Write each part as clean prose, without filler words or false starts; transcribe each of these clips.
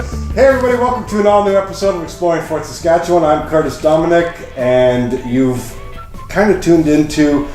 Hey everybody, welcome to an all-new episode of Exploring Fort Saskatchewan. I'm Curtis Dominique, and you've kind of tuned into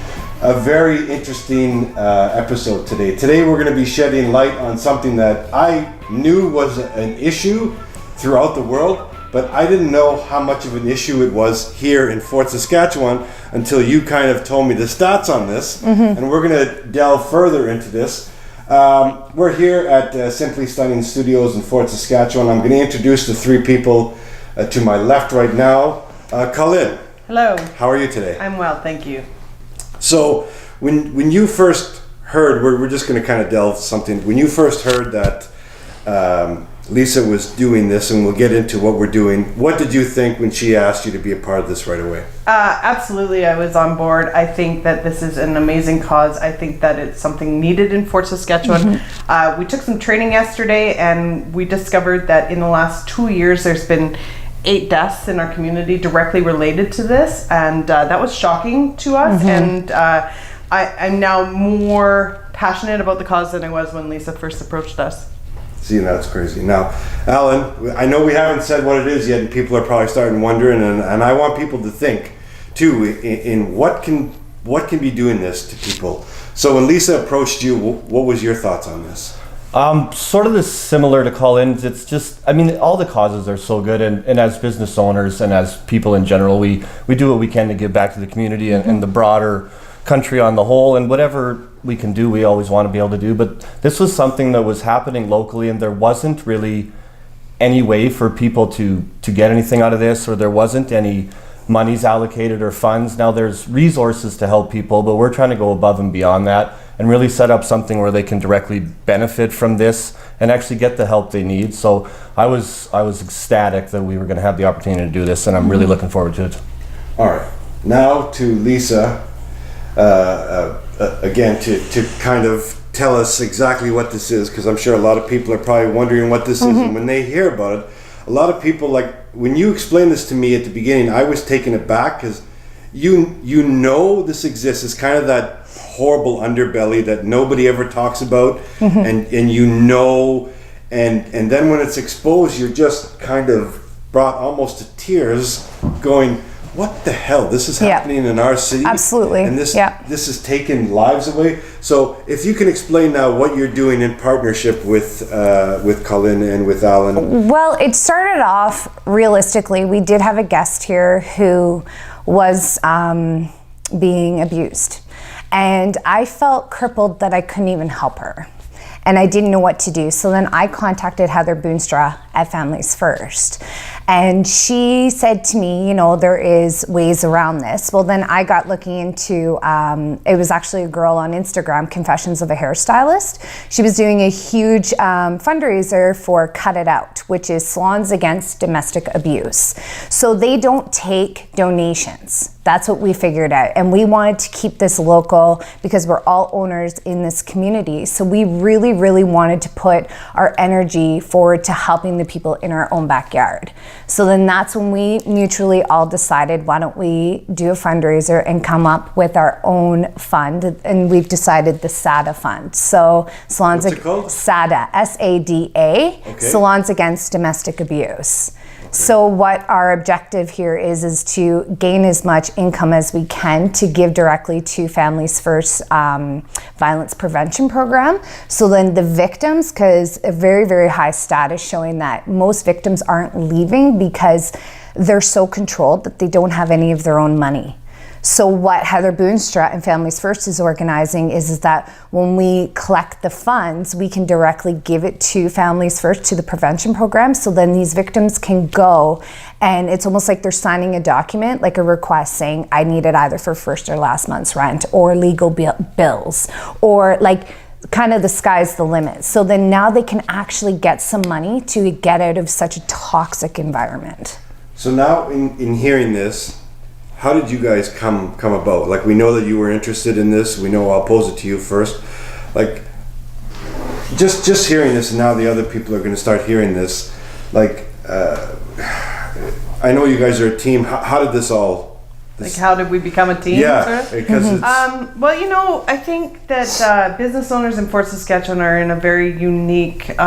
a very interesting episode today. Today we're going to be shedding light on something that I knew was an issue throughout the world, but I didn't know how much of an issue it was here in Fort Saskatchewan until you kind of told me the stats on this, and we're going to delve further into this. We're here at Simply Stunning Studios in Fort Saskatchewan. I'm going to introduce the three people to my left right now. Colin. Hello. How are you today? I'm well, thank you. So, when you first heard, we're just going to kind of delve something. When you first heard that Lisa was doing this, and we'll get into what we're doing, what did you think when she asked you to be a part of this right away? Absolutely, I was on board. I think that this is an amazing cause. I think that it's something needed in Fort Saskatchewan. We took some training yesterday, and we discovered that in the last 2 years there's been 8 deaths in our community directly related to this, and that was shocking to us. And I'm now more passionate about the cause than I was when Lisa first approached us. See, that's crazy. Now, Alan, I know we haven't said what it is yet, and people are probably starting wondering, and I want people to think, too, in what can be doing this to people. So when Lisa approached you, what was your thoughts on this? Sort of similar to Colin's. It's just, I mean, all the causes are so good, and as business owners and as people in general, we do what we can to give back to the community and the broader country on the whole, and whatever we can do, we always want to be able to do. But this was something that was happening locally, and there wasn't really any way for people to get anything out of this, or there wasn't any monies allocated or funds. Now there's resources to help people, but we're trying to go above and beyond that and really set up something where they can directly benefit from this and actually get the help they need. So I was ecstatic that we were going to have the opportunity to do this, and I'm really looking forward to it. All right, now to Lisa. Again, to kind of tell us exactly what this is, because I'm sure a lot of people are probably wondering what this is, and when they hear about it, a lot of people, like, when you explained this to me at the beginning, I was taken aback, because you know this exists. It's kind of that horrible underbelly that nobody ever talks about, and you know, and then when it's exposed, you're just kind of brought almost to tears, going, what the hell? This is happening in our city. Absolutely. And this is taking lives away. So if you can explain now what you're doing in partnership with Colin and with Alan. Well, it started off realistically. We did have a guest here who was being abused. And I felt crippled that I couldn't even help her. And I didn't know what to do. So then I contacted Heather Boonstra at Families First. And she said to me, you know, there is ways around this. Well, then I got looking into, it was actually a girl on Instagram, Confessions of a Hairstylist. She was doing a huge fundraiser for Cut It Out, which is Salons Against Domestic Abuse. So they don't take donations. That's what we figured out. And we wanted to keep this local because we're all owners in this community. So we really, really wanted to put our energy forward to helping the people in our own backyard. So then that's when we mutually all decided, why don't we do a fundraiser and come up with our own fund? And we've decided the SADA fund. So Salons What's it called? SADA, S-A-D-A, Okay. Salons Against Domestic Abuse. So what our objective here is to gain as much income as we can to give directly to Families First violence prevention program. So then the victims, because a very, very high status showing that most victims aren't leaving because they're so controlled that they don't have any of their own money. So what Heather Boonstra and Families First is organizing is that when we collect the funds, we can directly give it to Families First, to the prevention program. So then these victims can go, and it's almost like they're signing a document, like a request saying, I need it either for first or last month's rent, or legal bills, or like kind of the sky's the limit. So then now they can actually get some money to get out of such a toxic environment. So now in hearing this, how did you guys come about? Like, we know that you were interested in this. We know, I'll pose it to you first. Like, just hearing this, and now the other people are going to start hearing this. Like, I know you guys are a team. How did this all? Like, how did we become a team? Yeah, because it's... Well, you know, I think that business owners in Fort Saskatchewan are in a very unique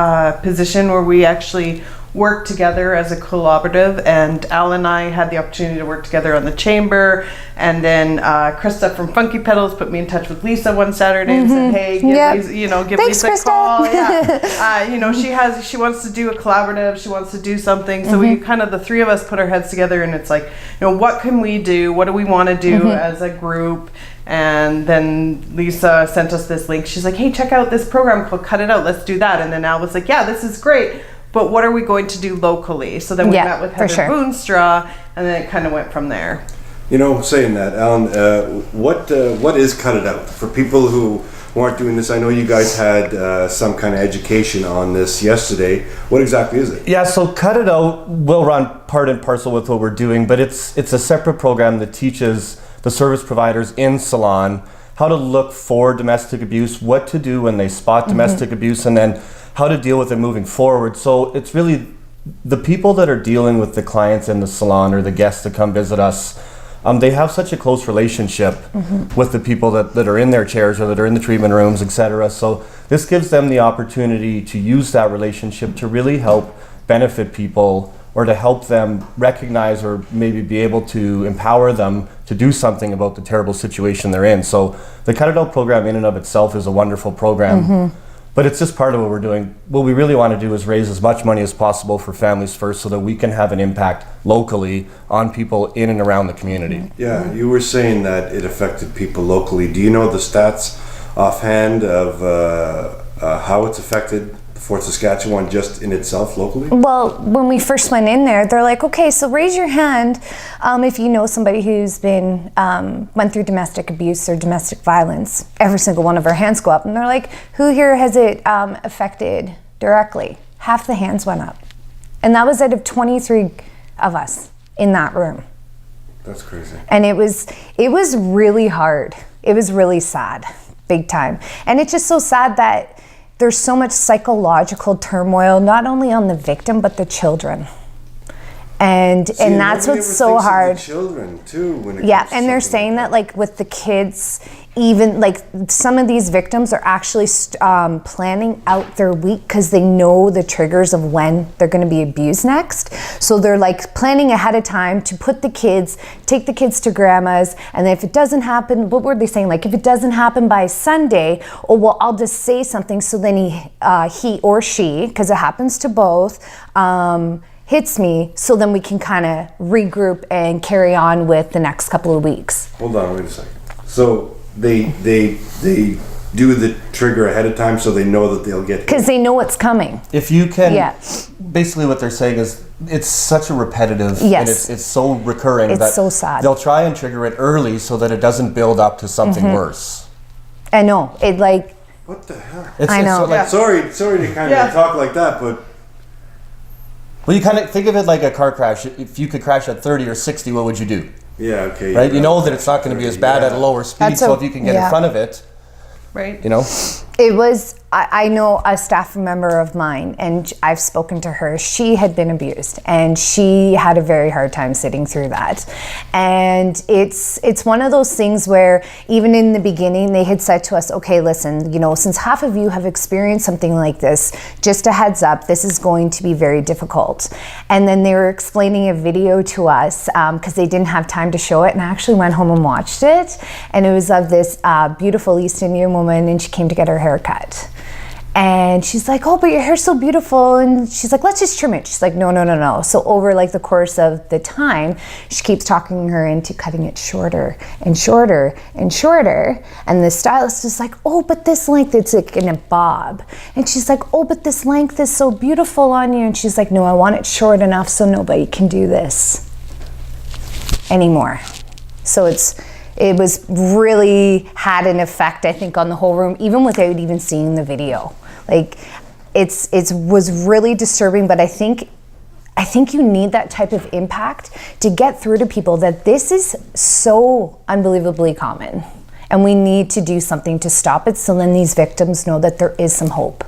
position where we actually work together as a collaborative, and Al and I had the opportunity to work together on the chamber, and then Krista from Funky Pedals put me in touch with Lisa one Saturday and said, hey, give Thanks, Lisa a Krista. call. Yeah. She wants to do a collaborative, she wants to do something, so we kind of, the three of us put our heads together, and it's like, what can we do, what do we want to do as a group? And then Lisa sent us this link. She's like, hey, check out this program called Cut It Out, let's do that. And then Al was like, yeah, this is great, but what are we going to do locally? So then we met with Heather Boonstra, and then it kind of went from there. Saying that, Alan, what is Cut It Out? For people who aren't doing this, I know you guys had some kind of education on this yesterday. What exactly is it? Yeah, so Cut It Out will run part and parcel with what we're doing, but it's a separate program that teaches the service providers in salon how to look for domestic abuse, what to do when they spot domestic abuse, and then how to deal with it moving forward. So it's really the people that are dealing with the clients in the salon or the guests that come visit us. They have such a close relationship with the people that are in their chairs or that are in the treatment rooms, etc. So this gives them the opportunity to use that relationship to really help benefit people, or to help them recognize or maybe be able to empower them to do something about the terrible situation they're in. So the Cut It Out program in and of itself is a wonderful program, but it's just part of what we're doing. What we really want to do is raise as much money as possible for Families First so that we can have an impact locally on people in and around the community. Yeah, you were saying that it affected people locally. Do you know the stats offhand of how it's affected Fort Saskatchewan just in itself locally? Well, when we first went in there, they're like, okay, so raise your hand if you know somebody who's been went through domestic abuse or domestic violence. Every single one of our hands go up, and they're like, who here has it affected directly? Half the hands went up, and that was out of 23 of us in that room. That's crazy. And it was really hard. It was really sad, big time. And it's just so sad that there's so much psychological turmoil, not only on the victim, but the children. And that's what's so hard. The children too, when it yeah, and they're saying that like with the kids, even like some of these victims are actually planning out their week because they know the triggers of when they're going to be abused next. So they're like planning ahead of time to take the kids to grandma's, and then if it doesn't happen, what were they saying? Like if it doesn't happen by Sunday, oh well, I'll just say something so then he or she, because it happens to both, hits me, so then we can kind of regroup and carry on with the next couple of weeks. Hold on, wait a second. So they do the trigger ahead of time so they know that they'll get hit? Because they know it's coming. If you can, basically what they're saying is it's such a repetitive, and it's so recurring it's that so sad. They'll try and trigger it early so that it doesn't build up to something worse. I know, it like... What the hell? I know. Sorry to kind of talk like that, but... Well, you kind of think of it like a car crash. If you could crash at 30 or 60, what would you do? Yeah, okay. Right? You know that it's not going to be as bad at a lower speed, so if you can get in front of it, right? You know? It was, I know a staff member of mine, and I've spoken to her. She had been abused, and she had a very hard time sitting through that. And it's one of those things where even in the beginning, they had said to us, okay, listen, since half of you have experienced something like this, just a heads up, this is going to be very difficult. And then they were explaining a video to us because they didn't have time to show it, and I actually went home and watched it. And it was of this beautiful East Indian woman, and she came to get her hair cut. And she's like, oh, but your hair's so beautiful. And she's like, let's just trim it. She's like, no. So over like the course of the time, she keeps talking her into cutting it shorter and shorter and shorter. And the stylist is like, oh, but this length, it's like in a bob. And she's like, oh, but this length is so beautiful on you. And she's like, no, I want it short enough so nobody can do this anymore. So it was really had an effect, I think, on the whole room, even without even seeing the video. Like, it was really disturbing, but I think you need that type of impact to get through to people that this is so unbelievably common, and we need to do something to stop it, so then these victims know that there is some hope.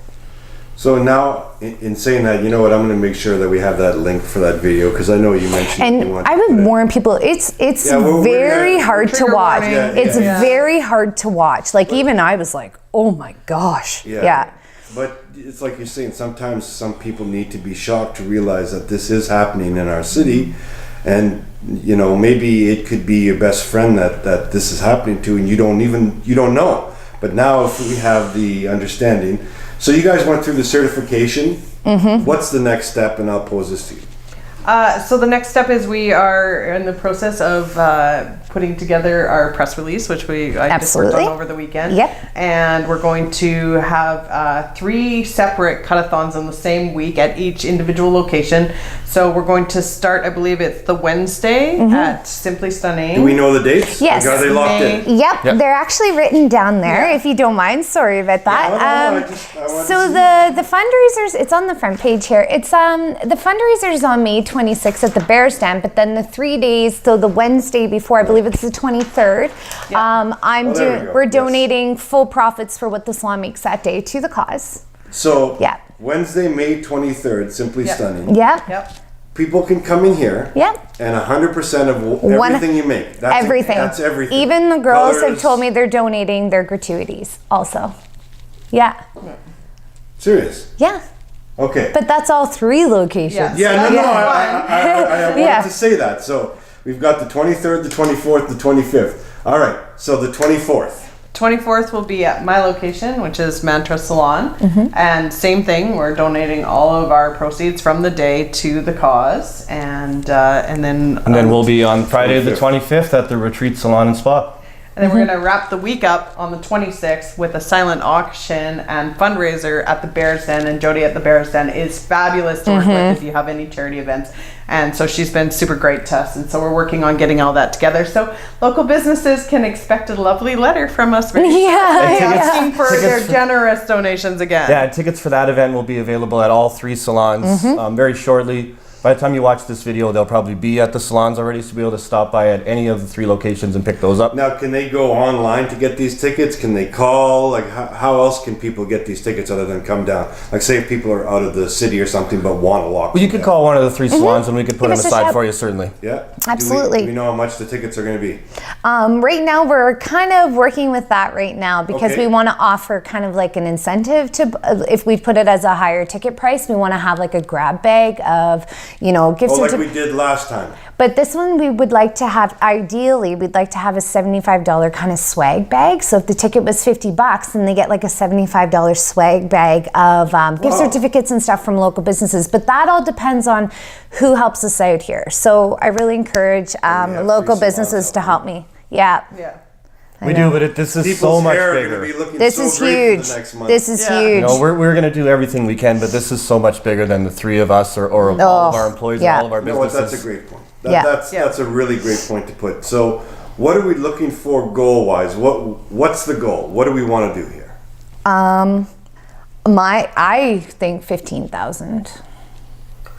So now, in saying that, you know what, I'm going to make sure that we have that link for that video, because I know you mentioned. And I would warn people, it's very hard to watch. It's very hard to watch. Like, even I was like, oh my gosh. Yeah. But it's like you're saying, sometimes some people need to be shocked to realize that this is happening in our city. And, you know, maybe it could be your best friend that this is happening to, and you don't know. But now if we have the understanding. So you guys went through the certification. What's the next step? And I'll pose this to you. So the next step is we are in the process of putting together our press release, which I just worked on over the weekend. Yep. And we're going to have 3 separate cut-a-thons in the same week at each individual location. So we're going to start, I believe it's the Wednesday at Simply Stunning. Do we know the dates? Yes. Like, are they locked in? Yep, they're actually written down there, if you don't mind. Sorry about that. I wanted So the fundraisers, it's on the front page here. It's the fundraisers on May 26th at the Bear Stand, but then the 3 days, so the Wednesday before, I believe it's the 23rd. We're donating full profits for what the salon makes that day to the cause. So Wednesday, May 23rd, Simply Stunning. Yep. People can come in here. Yep. And 100% of everything you make. That's everything. That's everything. Even the girls have Colors. told me they're donating their gratuities also. Yeah. Serious? Yeah. Okay. But that's all 3 locations. Yeah. I wanted to say that. So we've got the 23rd, the 24th, the 25th. All right. So the 24th. 24th will be at my location, which is Mantra Salon. And same thing, we're donating all of our proceeds from the day to the cause. And then we'll be on Friday the 25th at the Retreat Salon and Spa. And then we're going to wrap the week up on the 26th with a silent auction and fundraiser at the Bears Den. And Jody at the Bears Den is fabulous to work with if you have any charity events. And so she's been super great to us. And so we're working on getting all that together. So local businesses can expect a lovely letter from us very soon. Asking for their generous donations again. Yeah, tickets for that event will be available at all 3 salons very shortly. By the time you watch this video, they'll probably be at the salons already, so you'll be able to stop by at any of the 3 locations and pick those up. Now, can they go online to get these tickets? Can they call? Like, how else can people get these tickets other than come down? Like, say if people are out of the city or something but want to walk. Well, you could call one of the 3 salons and we could put them aside for you, certainly. Yeah? Absolutely. Do we know how much the tickets are going to be? Right now, we're kind of working with that right now because we want to offer kind of like an incentive to, if we put it as a higher ticket price, we want to have like a grab bag of, gifts. Like we did last time. But this one we would like to have, ideally, we'd like to have a $75 kind of swag bag. So if the ticket was $50, then they get like a $75 swag bag of gift certificates and stuff from local businesses. But that all depends on who helps us out here. So I really encourage local businesses to help me. Yeah. We do, but this is so much bigger. This is huge. This is huge. We're going to do everything we can, but this is so much bigger than the 3 of us or all of our employees and all of our businesses. That's a great point. That's a really great point to put. So what are we looking for goal-wise? What's the goal? What do we want to do here? I think 15,000.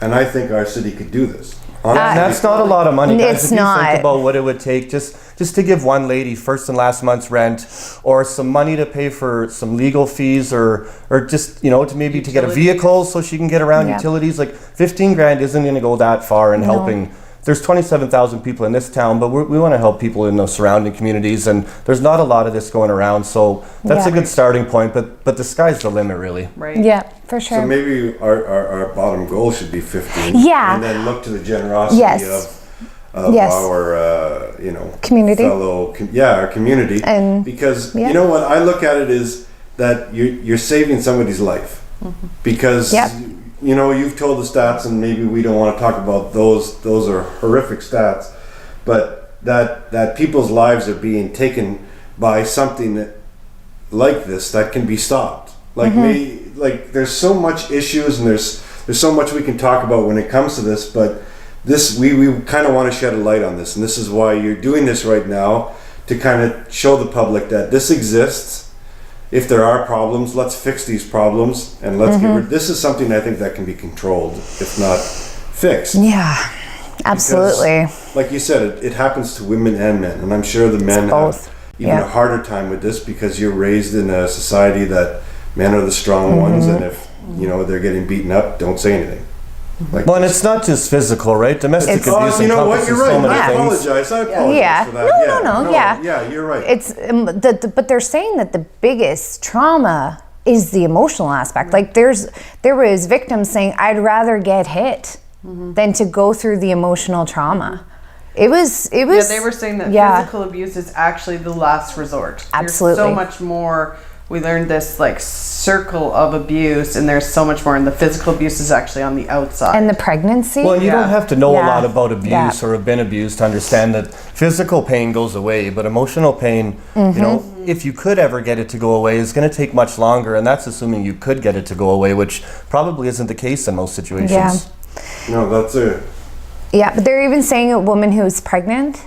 And I think our city could do this. That's not a lot of money, guys. It's if you not. think about what it would take just to give one lady first and last month's rent, or some money to pay for some legal fees, or just to maybe to get a vehicle so she can get around, utilities. Like 15 grand isn't going to go that far in helping. There's 27,000 people in this town, but we want to help people in those surrounding communities, and there's not a lot of this going around, so that's a good starting point, but the sky's the limit, really. Right. Yeah, for sure. So maybe our bottom goal should be 15. Yeah. And then look to the generosity of our, community. Our community. And because you know what I look at it is that you're saving somebody's life. Because you've told the stats, and maybe we don't want to talk about those. Those are horrific stats, but that people's lives are being taken by something like this that can be stopped. Like there's so much issues, and there's so much we can talk about when it comes to this, but this we kind of want to shed a light on this, and this is why you're doing this right now, to kind of show the public that this exists. If there are problems, let's fix these problems, and let's get rid. This is something I think that can be controlled, if not fixed. Yeah, absolutely. Because, like you said, it happens to women and men, and I'm sure the men have even a harder time with this because you're raised in a society that men are the strong ones, and if they're getting beaten up, don't say anything. And it's not just physical, right? Domestic abuse encompasses you're right. so many I things. apologize for that. No. Yeah, you're right. It's but they're saying that the biggest trauma is the emotional aspect. Like there was victims saying, I'd rather get hit than to go through the emotional trauma. It was. Yeah, they were saying that physical abuse is actually the last resort. Absolutely. There's so much more. We learned this like circle of abuse, and there's so much more. And the physical abuse is actually on the outside. And the pregnancy. Well, you don't have to know a lot about abuse Yeah. or have been abused to understand that physical pain goes away, but emotional pain, you know, if you could ever get it to go away, is going to take much longer, and that's assuming you could get it to go away, which probably isn't the case in most situations. Yeah. No, that's it. Yeah, but they're even saying a woman who's pregnant,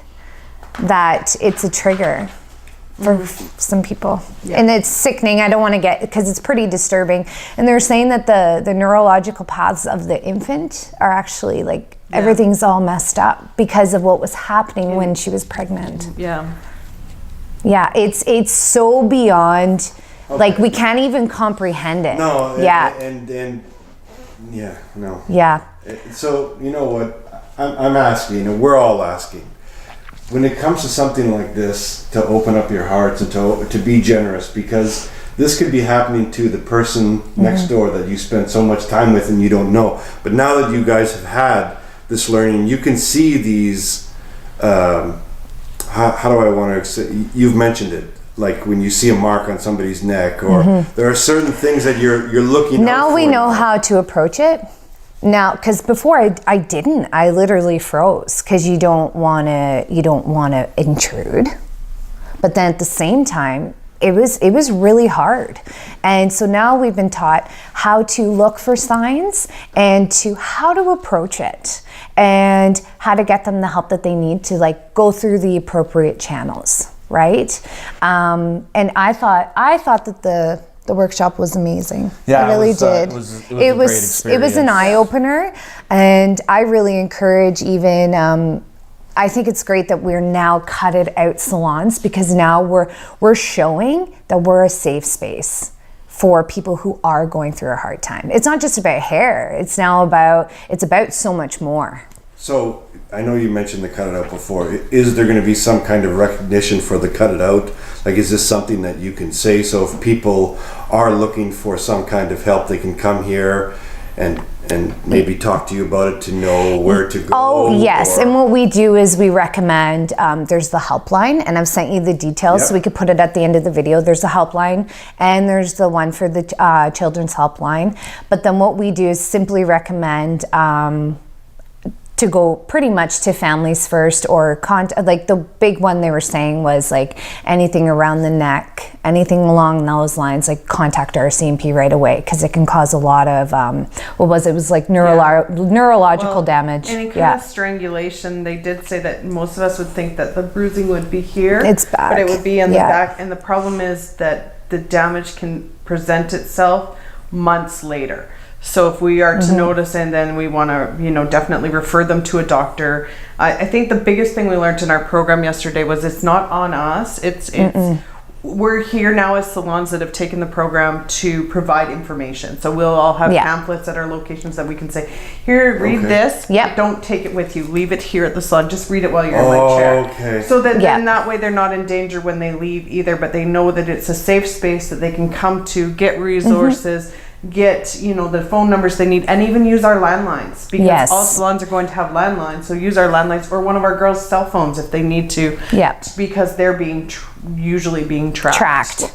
that it's a trigger for some people. And it's sickening. I don't want to get, because it's pretty disturbing. And they're saying that the neurological paths of the infant are actually like, everything's all messed up because of what was happening when she was pregnant. Yeah. Yeah, it's so beyond, like we can't even comprehend it. No. Yeah. And yeah, no. Yeah. So, you know what? I'm asking, and we're all asking, when it comes to something like this, to open up your hearts and to be generous, because this could be happening to the person next door that you spent so much time with and you don't know. But now that you guys have had this learning, you can see these, how do I want to say, you've mentioned it, like when you see a mark on somebody's neck, or there are certain things that you're looking out Now for. we know how to approach it. Now, because before I didn't, I literally froze because you don't want to intrude, but then at the same time, it was really hard, and so now we've been taught how to look for signs and to how to approach it and how to get them the help that they need to like go through the appropriate channels, right? And I thought that the workshop was amazing. Yeah, I really it did. was a great experience. It was an eye opener, and I really encourage even. I think it's great that we're now cutted out salons, because now we're showing that we're a safe space for people who are going through a hard time. It's not just about hair. It's about so much more. So I know you mentioned the cut it out before. Is there going to be some kind of recognition for the cut it out? Like, is this something that you can say? So if people are looking for some kind of help, they can come here and maybe talk to you about it to know where to go? Oh, yes. And what we do is we recommend, there's the helpline, and I've sent you the details, so we could put it at the end of the video. There's a helpline, and there's the one for the children's helpline. But then what we do is simply recommend to go pretty much to Families First, or like the big one they were saying was like anything around the neck, anything along those lines, like contact our CMP right away, because it can cause a lot of it was like neurological damage. Any kind of strangulation. They did say that most of us would think that the bruising would be here. It's back. But it would be in the back, and the problem is that the damage can present itself months later. So if we are to notice, and then we want to, definitely refer them to a doctor. I think the biggest thing we learned in our program yesterday was it's not on us. It's we're here now as salons that have taken the program to provide information. So we'll all have pamphlets at our locations that we can say, here, read this. But don't take it with you. Leave it here at the salon. Just read it while you're in my chair. Okay. So that then that way they're not in danger when they leave either, but they know that it's a safe space that they can come to, get resources, get the phone numbers they need, and even use our landlines, because all salons are going to have landlines. So use our landlines or one of our girls' cell phones if they need to, because they're being usually being tracked.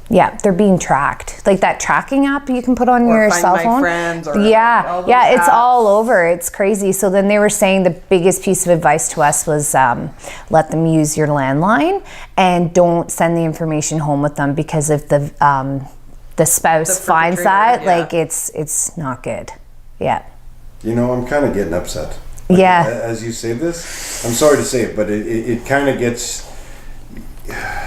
Yeah, they're being tracked. Like that tracking app you can put on your cell phone. Friends or it's all over. It's crazy. So then they were saying the biggest piece of advice to us was let them use your landline, and don't send the information home with them, because if the spouse finds that, like it's not good. Yeah. I'm kind of getting upset. As you say this, I'm sorry to say it, but it kind of gets.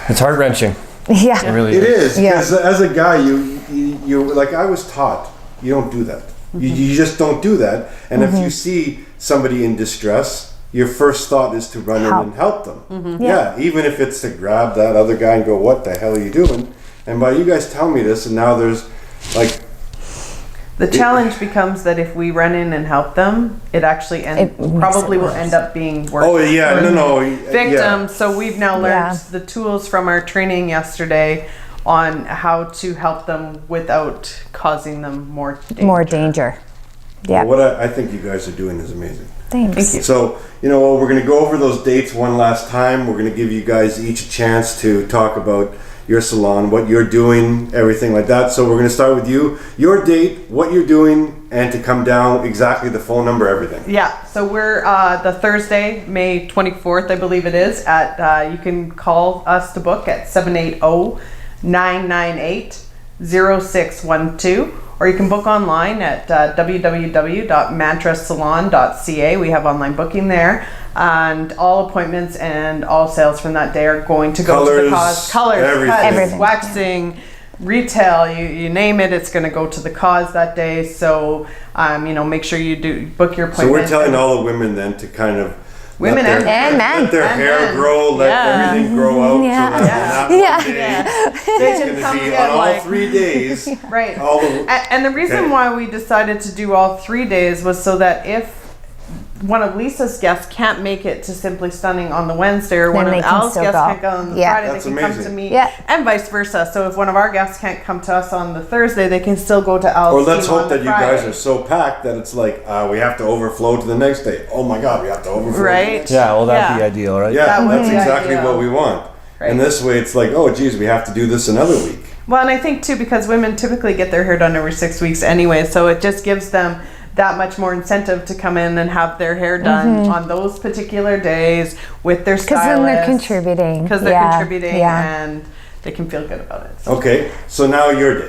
It's heart-wrenching. Yeah. It really is. Because as a guy, you like, I was taught, you don't do that. You just don't do that. And if you see somebody in distress, your first thought is to run in and help them. Even if it's to grab that other guy and go, what the hell are you doing? And by you guys telling me this, and now there's like... The challenge becomes that if we run in and help them, it actually will end up being worse. Oh, yeah, victims. So we've now learned the tools from our training yesterday on how to help them without causing them more danger. More danger. Yeah. What I think you guys are doing is amazing. Thanks. Thank you. So, we're going to go over those dates one last time. We're going to give you guys each a chance to talk about your salon, what you're doing, everything like that. So we're going to start with you, your date, what you're doing, and to come down, exactly the phone number, everything. Yeah, so we're the Thursday, May 24th, I believe it is, at, you can call us to book at 780-998-0612, or you can book online at www.mantrasalon.ca. We have online booking there, and all appointments and all sales from that day are going to go to the cause. Colors, everything. cuts, waxing, retail, you name it, it's going to go to the cause that day. So, make sure you do book your appointment. So we're telling all the women then to kind of Women let and men. let their And hair men. grow, let Yeah. everything grow out. Yeah. So that on that one day, They it's can going to come be get on all like 3 days. right. All the, And the reason Okay. why we decided to do all 3 days was so that if one of Lisa's guests can't make it to Simply Stunning on the Wednesday, or one they of can Al's still guests go. can't go on the Yeah. Friday, That's they can come amazing. to me, Yeah. and vice versa. So if one of our guests can't come to us on the Thursday, they can still go to Al's. or let's team on hope the that you guys Friday. are so packed that it's like, we have to overflow to the next day. Oh my God, we have to overflow. To the Right. next Yeah, well, that'd be Yeah. ideal, right? Yeah, That would that's be exactly ideal. what we want. Right. And this way it's like, oh geez, we have to do this another week. Well, and I think too, because women typically get their hair done every 6 weeks anyway, so it just gives them that much more incentive to come in and have their hair done on those particular days with their stylist. Because then they're contributing. Because they're Yeah, contributing yeah. and they can feel good about it. So. Okay, so now your day.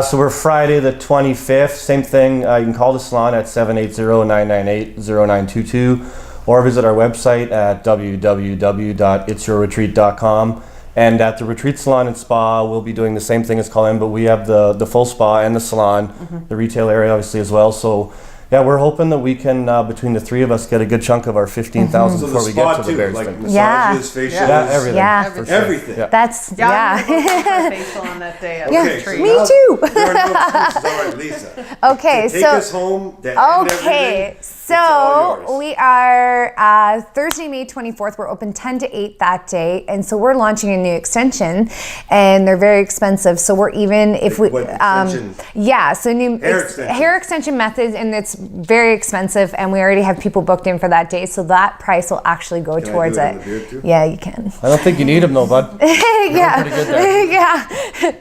So we're Friday the 25th. Same thing. You can call the salon at 780-998-0922 or visit our website at www.itsyourretreat.com. And at the Retreat Salon and Spa, we'll be doing the same thing as Colin, but we have the full spa and the salon, the retail area obviously as well. So yeah, we're hoping that we can, between the three of us, get a good chunk of our 15,000 So the before we spa get to the too, Bears like thing. massages, Yeah. facials, Yeah, everything. Yeah. for sure. everything. Yeah. That's, Yeah, yeah. I'm gonna go for a facial on that day at Yeah, the Okay, retreat. so Me now too. There are no excuses. All right, Lisa. Okay, Take so. us home. To end everything. Okay, It's all so yours. we are Thursday, May 24th. We're open 10 to 8 that day, and so we're launching a new extension, and they're very expensive. So we're even if we What extension? yeah, so new Hair extension methods, and it's very expensive, and we already have people booked in for that day. So that price will actually go Can I do towards it it. on the beard too? Yeah, you can. I don't think you need them though, bud. Yeah, pretty good there. yeah.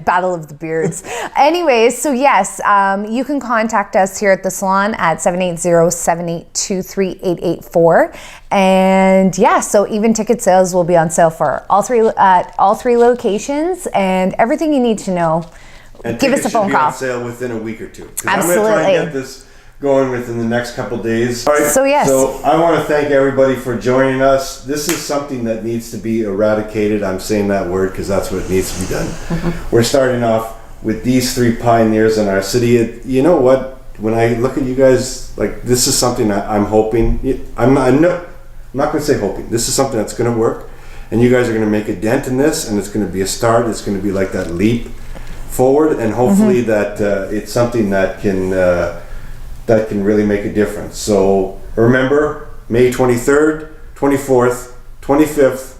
Battle of the Beards. Anyways, so yes, you can contact us here at the salon at 780-782-3884, and yeah, so even ticket sales will be on sale for all three locations, and everything you need to know. And Give us a tickets phone should be call. on sale within a week or two. 'Cause Absolutely. I'm going to try and get this going within the next couple days. All right. So, yes. So I want to thank everybody for joining us. This is something that needs to be eradicated. I'm saying that word because that's what needs to be done. We're starting off with these three pioneers in our city. You know what? When I look at you guys, like this is something I'm hoping. I'm not going to say hoping. This is something that's going to work, and you guys are going to make a dent in this, and it's going to be a start. It's going to be like that leap forward, and hopefully that it's something that can really make a difference. So remember, May 23rd, 24th, 25th.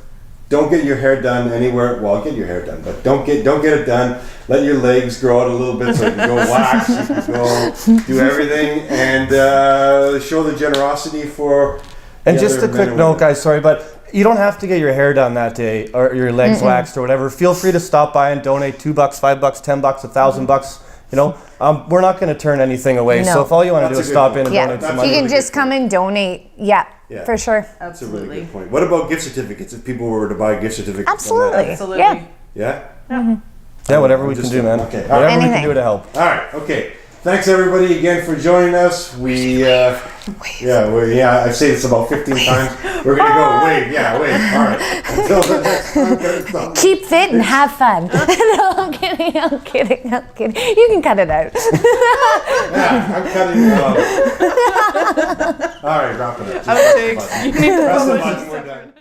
Don't get your hair done anywhere. Well, get your hair done, but don't get it done. Let your legs grow out a little bit so you can go wax, you can go do everything, and show the generosity for. And the just other a men quick and note, women. guys, sorry, but you don't have to get your hair done that day or your legs waxed or whatever. Feel free to stop by and donate $2, $5, $10, $1,000. You know, we're not going to turn anything away. So No. if all you want to do That's is a good stop in point. and Yeah, donate some That's money, you can really just good come and donate. Yeah, Yeah. for sure. That's a really Absolutely. good point. What about gift certificates? If people were to buy gift certificates, on that? Absolutely. Absolutely. Yeah. Yeah. yeah, whatever we I'm can just- do, man. okay. Whatever we can Anything. do to help. All right. Okay. Thanks everybody again for joining us. I say this about 15 times. We're gonna go wave. Yeah, wave. All right. Until the next time. Keep fit and have fun. No, I'm kidding. I'm kidding. You can cut it out. Yeah, I'm cutting it off. All right, wrap it up. Just Outtakes. You need to press the publish button. this We're done.